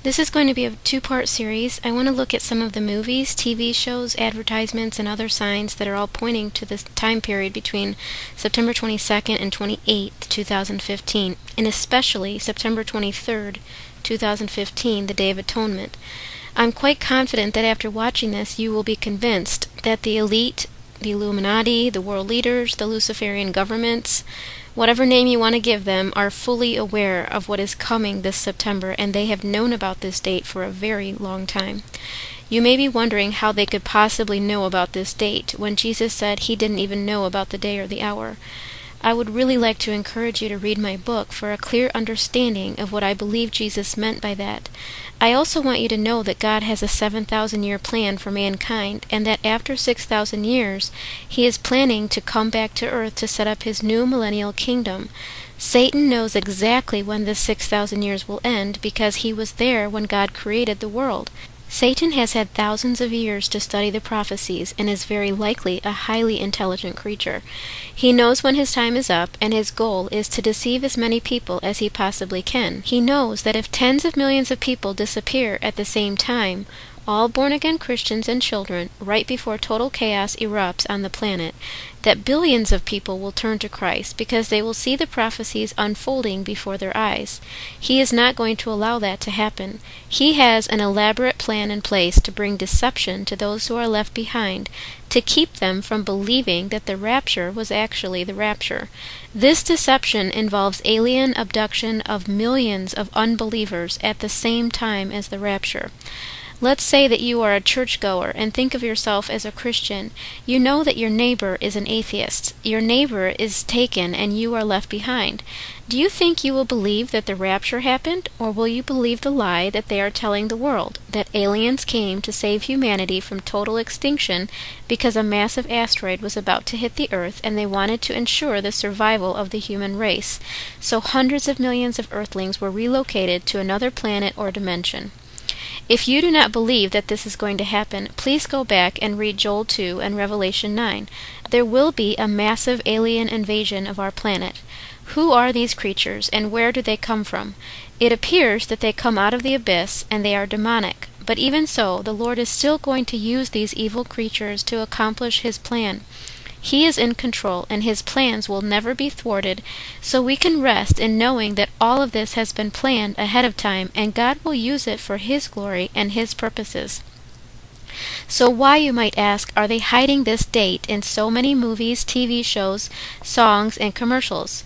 This is going to be a two-part series. I want to look at some of the movies, TV shows, advertisements, and other signs that are all pointing to this time period between September 22nd and 28th, 2015, and especially September 23rd, 2015, the Day of Atonement. I'm quite confident that after watching this, you will be convinced that the elite, the Illuminati, the world leaders, the Luciferian governments, whatever name you want to give them, are fully aware of what is coming this September, and they have known about this date for a very long time. You may be wondering how they could possibly know about this date when Jesus said he didn't even know about the day or the hour. I would really like to encourage you to read my book for a clear understanding of what I believe Jesus meant by that. I also want you to know that God has a 7,000-year plan for mankind, and that after 6,000 years, he is planning to come back to earth to set up his new millennial kingdom. Satan knows exactly when this 6,000 years will end because he was there when God created the world. Satan has had thousands of years to study the prophecies and is very likely a highly intelligent creature. He knows when his time is up, and his goal is to deceive as many people as he possibly can. He knows that if tens of millions of people disappear at the same time, all born-again Christians and children, right before total chaos erupts on the planet, that billions of people will turn to Christ because they will see the prophecies unfolding before their eyes. He is not going to allow that to happen. He has an elaborate plan in place to bring deception to those who are left behind, to keep them from believing that the rapture was actually the rapture. This deception involves alien abduction of millions of unbelievers at the same time as the rapture. Let's say that you are a churchgoer and think of yourself as a Christian. You know that your neighbor is an atheist. Your neighbor is taken and you are left behind. Do you think you will believe that the rapture happened, or will you believe the lie that they are telling the world, that aliens came to save humanity from total extinction because a massive asteroid was about to hit the Earth and they wanted to ensure the survival of the human race, so hundreds of millions of Earthlings were relocated to another planet or dimension? If you do not believe that this is going to happen, please go back and read Joel 2 and Revelation 9. There will be a massive alien invasion of our planet. Who are these creatures, and where do they come from? It appears that they come out of the abyss, and they are demonic. But even so, the Lord is still going to use these evil creatures to accomplish his plan. He is in control, and his plans will never be thwarted, so we can rest in knowing that all of this has been planned ahead of time, and God will use it for his glory and his purposes. So why, you might ask, are they hiding this date in so many movies, TV shows, songs, and commercials?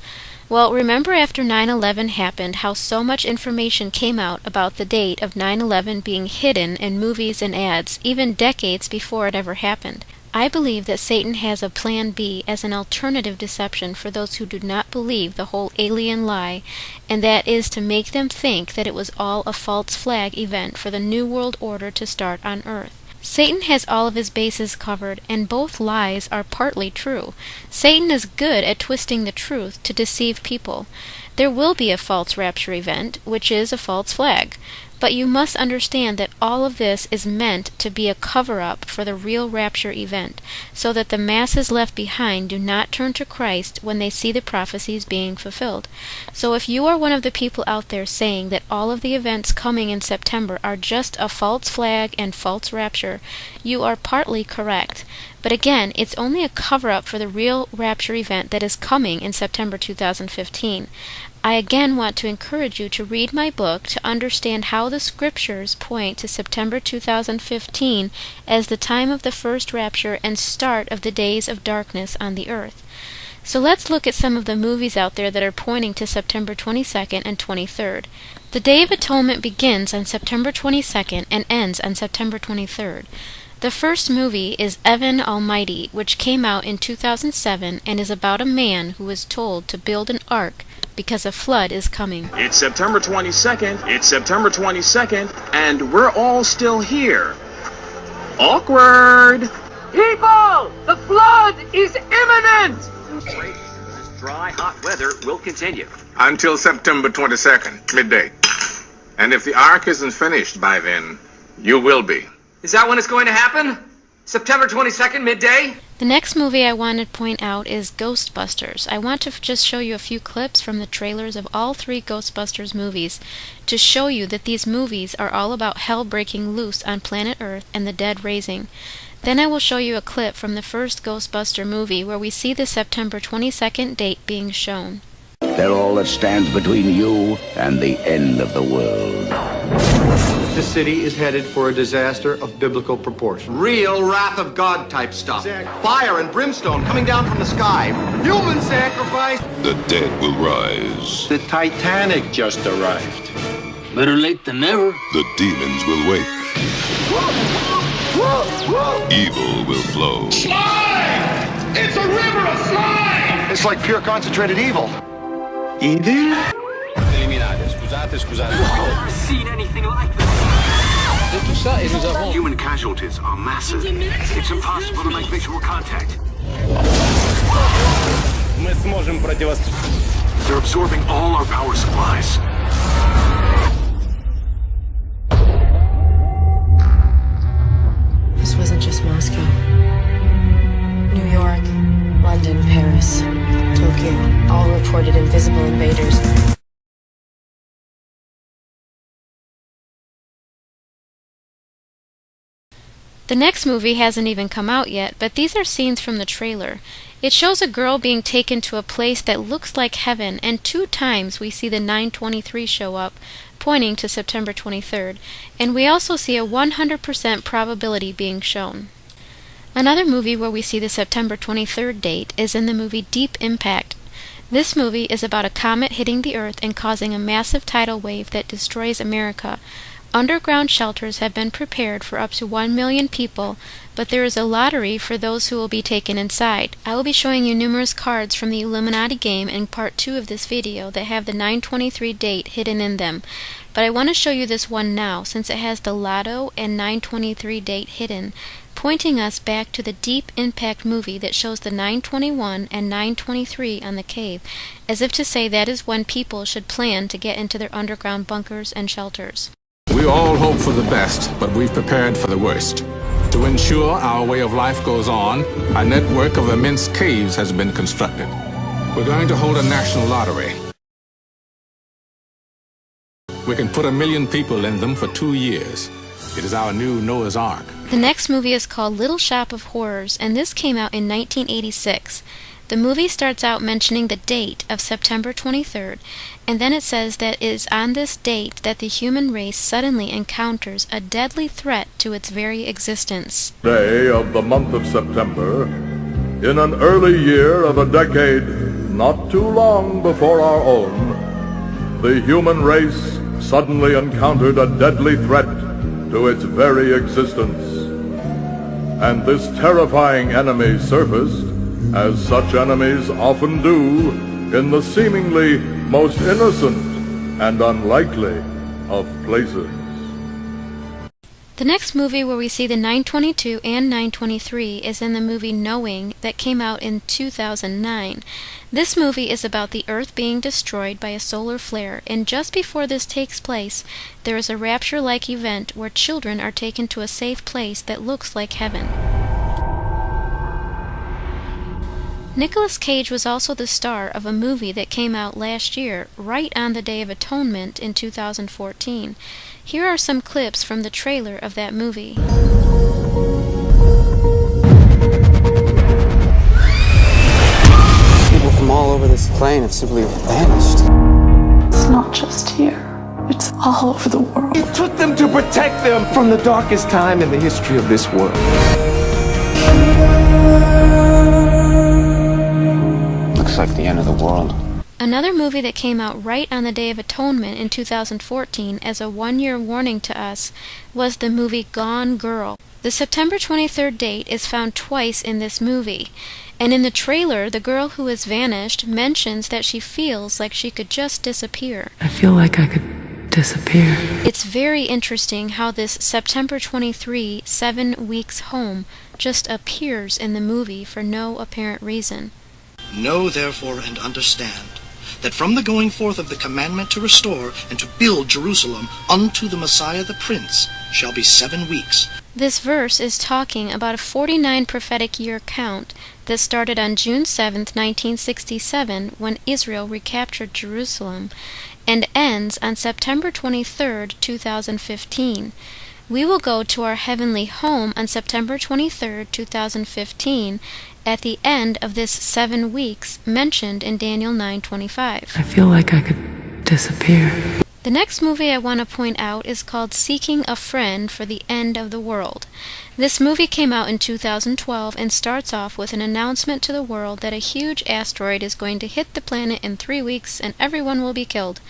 Well, remember after 9/11 happened how so much information came out about the date of 9/11 being hidden in movies and ads, even decades before it ever happened. I believe that Satan has a plan B as an alternative deception for those who do not believe the whole alien lie, and that is to make them think that it was all a false flag event for the New World Order to start on Earth. Satan has all of his bases covered, and both lies are partly true. Satan is good at twisting the truth to deceive people. There will be a false rapture event, which is a false flag. But you must understand that all of this is meant to be a cover-up for the real rapture event, so that the masses left behind do not turn to Christ when they see the prophecies being fulfilled. So if you are one of the people out there saying that all of the events coming in September are just a false flag and false rapture, you are partly correct. But again, it's only a cover-up for the real rapture event that is coming in September 2015. I again want to encourage you to read my book to understand how the scriptures point to September 2015 as the time of the first rapture and start of the days of darkness on the earth. So let's look at some of the movies out there that are pointing to September 22nd and 23rd. The Day of Atonement begins on September 22nd and ends on September 23rd. The first movie is Evan Almighty, which came out in 2007 and is about a man who is told to build an ark because a flood is coming. It's September 22nd, and we're all still here. Awkward! People! The flood is imminent! Wait, this dry, hot weather will continue. Until September 22nd, midday. And if the ark isn't finished by then, you will be. Is that when it's going to happen? September 22nd, midday? The next movie I want to point out is Ghostbusters. I want to just show you a few clips from the trailers of all three Ghostbusters movies to show you that these movies are all about hell breaking loose on planet Earth and the dead raising. Then I will show you a clip from the first Ghostbuster movie where we see the September 22nd date being shown. They're all that stands between you and the end of the world. This city is headed for a disaster of biblical proportion. Real wrath of God type stuff. Fire and brimstone coming down from the sky. Human sacrifice. The dead will rise. The Titanic just arrived. Better late than never. The demons will wake. Evil will flow. Slime! It's a river of slime! It's like pure concentrated evil. Evil? Illuminati, scusate. I've never seen anything like this. Human casualties are massive. It's impossible to make visual contact. They're absorbing all our power supplies. This wasn't just Moscow. New York, London, Paris, Tokyo, all reported invisible invaders. The next movie hasn't even come out yet, but these are scenes from the trailer. It shows a girl being taken to a place that looks like heaven, and 2 times we see the 923 show up, pointing to September 23rd, and we also see a 100% probability being shown. Another movie where we see the September 23rd date is in the movie Deep Impact. This movie is about a comet hitting the Earth and causing a massive tidal wave that destroys America. Underground shelters have been prepared for up to 1 million people, but there is a lottery for those who will be taken inside. I will be showing you numerous cards from the Illuminati game in part 2 of this video that have the 923 date hidden in them, but I want to show you this one now since it has the Lotto and 923 date hidden, pointing us back to the Deep Impact movie that shows the 921 and 923 on the cave, as if to say that is when people should plan to get into their underground bunkers and shelters. We all hope for the best, but we've prepared for the worst. To ensure our way of life goes on, a network of immense caves has been constructed. We're going to hold a national lottery. We can put 1 million people in them for 2 years. It is our new Noah's Ark. The next movie is called Little Shop of Horrors, and this came out in 1986. The movie starts out mentioning the date of September 23rd, and then it says that it is on this date that the human race suddenly encounters a deadly threat to its very existence. Day of the month of September, in an early year of a decade not too long before our own, the human race suddenly encountered a deadly threat to its very existence. And this terrifying enemy surfaced, as such enemies often do, in the seemingly most innocent and unlikely of places. The next movie where we see the 922 and 923 is in the movie Knowing that came out in 2009. This movie is about the Earth being destroyed by a solar flare, and just before this takes place, there is a rapture-like event where children are taken to a safe place that looks like heaven. Nicolas Cage was also the star of a movie that came out last year, right on the Day of Atonement in 2014. Here are some clips from the trailer of that movie. People from all over this plane have simply vanished. It's not just here. It's all over the world. It took them to protect them from the darkest time in the history of this world. Looks like the end of the world. Another movie that came out right on the Day of Atonement in 2014 as a one-year warning to us was the movie Gone Girl. The September 23rd date is found twice in this movie, and in the trailer the girl who has vanished mentions that she feels like she could just disappear. I feel like I could disappear. It's very interesting how this September 23 7 weeks home just appears in the movie for no apparent reason. Know therefore and understand that from the going forth of the commandment to restore and to build Jerusalem unto the Messiah the Prince shall be 7 weeks. This verse is talking about a 49 prophetic year count that started on June 7th, 1967, when Israel recaptured Jerusalem, and ends on September 23rd, 2015. We will go to our heavenly home on September 23rd, 2015, at the end of this 7 weeks mentioned in Daniel 9:25. I feel like I could disappear. The next movie I want to point out is called Seeking a Friend for the End of the World. This movie came out in 2012 and starts off with an announcement to the world that a huge asteroid is going to hit the planet in 3 weeks and everyone will be killed.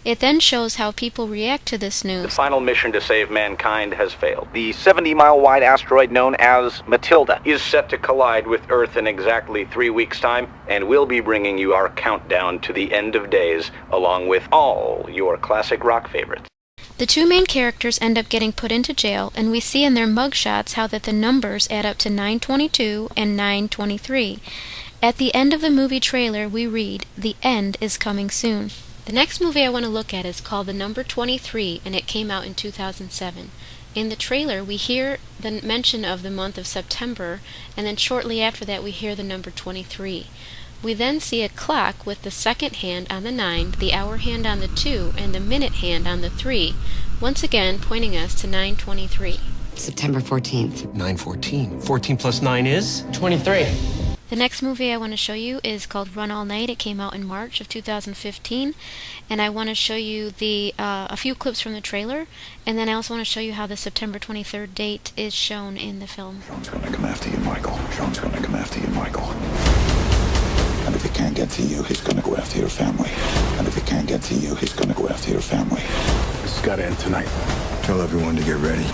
It then shows how people react to this news. The final mission to save mankind has failed. The 70-mile-wide asteroid known as Matilda is set to collide with Earth in exactly 3 weeks' time, and we'll be bringing you our countdown to the end of days, along with all your classic rock favorites. The two main characters end up getting put into jail, and we see in their mugshots how that the numbers add up to 922 and 923. At the end of the movie trailer, we read, "The end is coming soon." The next movie I want to look at is called The Number 23, and it came out in 2007. In the trailer, we hear the mention of the month of September, and then shortly after that we hear the number 23. We then see a clock with the second hand on the 9, the hour hand on the 2, and the minute hand on the 3, once again pointing us to 923. September 14th. 9/14. 14 plus 9 is? 23. The next movie I want to show you is called Run All Night. It came out in March of 2015, and I want to show you a few clips from the trailer, and then I also want to show you how the September 23rd date is shown in the film. Sean's gonna come after you, Michael. Sean's gonna come after you, Michael. And if he can't get to you, he's gonna go after your family. And if he can't get to you, he's gonna go after your family. This has got to end tonight. Tell everyone to get ready.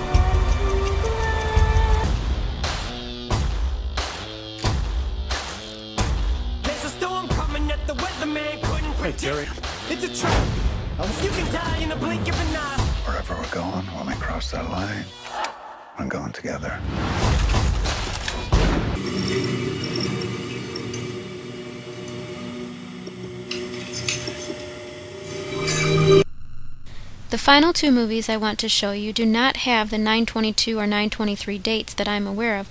Hey, Terry. It's a trap. You can die in a blink of an eye. Wherever we're going, when we cross that line, we're going together. The final two movies I want to show you do not have the 922 or 923 dates that I'm aware of,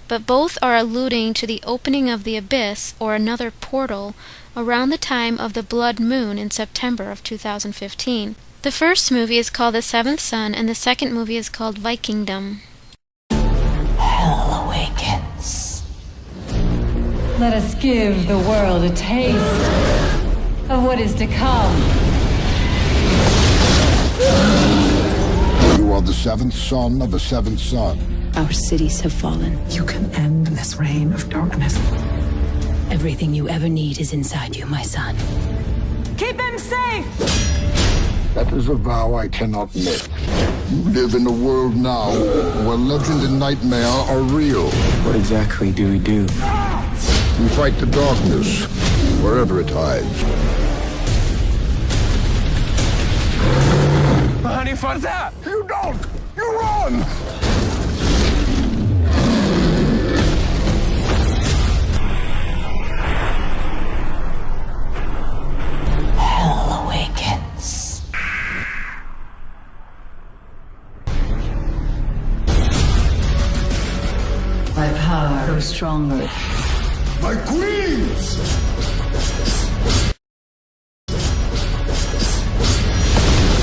but both are alluding to the opening of the abyss or another portal around the time of the blood moon in September of 2015. The first movie is called The Seventh Son, and the second movie is called Vikingdom. Hell awakens. Let us give the world a taste of what is to come. You are the seventh son of a seventh son. Our cities have fallen. You can end this reign of darkness. Everything you ever need is inside you, my son. Keep him safe! That is a vow I cannot make. You live in a world now where legend and nightmare are real. What exactly do we do? We fight the darkness, wherever it hides. Honey, for that! You don't! You run! Hell awakens. My power grows stronger. My queens!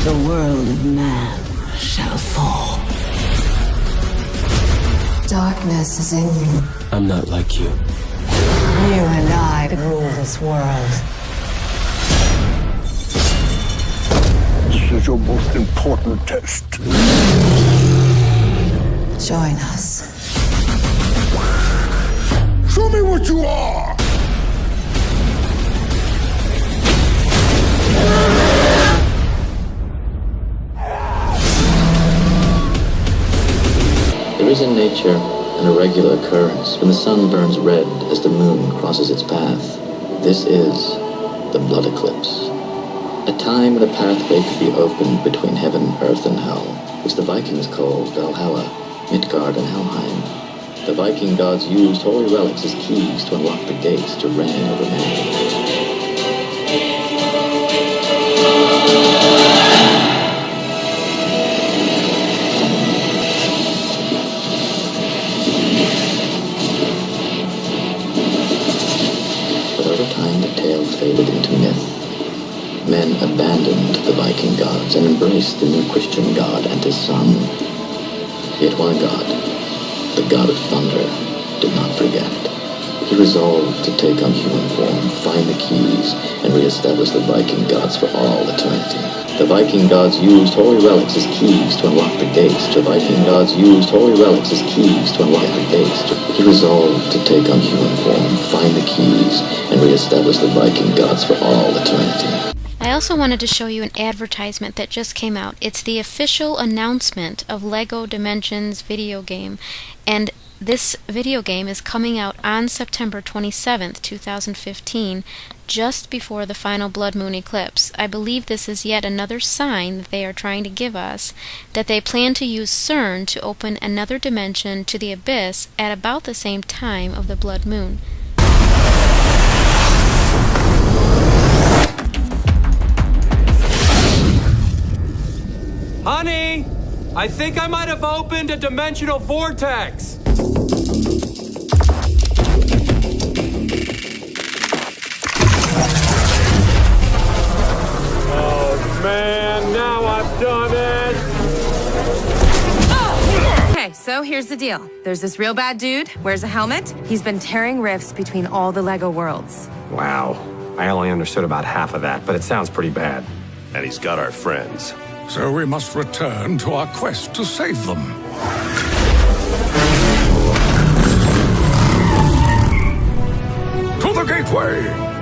The world of man shall fall. Darkness is in you. I'm not like you. You and I could rule this world. This is your most important test. Join us. Show me what you are! There is in nature an irregular occurrence when the sun burns red as the moon crosses its path. This is the blood eclipse. A time when a pathway could be opened between heaven, earth, and hell, which the Vikings called Valhalla, Midgard, and Helheim. The Viking gods used holy relics as keys to unlock the gates to reign over man. Christian God and his son. Yet one God, the God of thunder, did not forget. He resolved to take on human form, find the keys, and reestablish the Viking gods for all eternity. The Viking gods used holy relics as keys to unlock the gates. The Viking gods used holy relics as keys to unlock the gates. He resolved to take on human form, find the keys, and reestablish the Viking gods for all eternity. I also wanted to show you an advertisement that just came out. It's the official announcement of LEGO Dimensions video game, and this video game is coming out on September 27th, 2015, just before the final blood moon eclipse. I believe this is yet another sign that they are trying to give us that they plan to use CERN to open another dimension to the abyss at about the same time of the blood moon. Honey, I think I might have opened a dimensional vortex. Oh man, now I've done it. Okay, so here's the deal. There's this real bad dude, wears a helmet. He's been tearing rifts between all the LEGO worlds. Wow. I only understood about half of that, but it sounds pretty bad. And he's got our friends. So we must return to our quest to save them. To the gateway!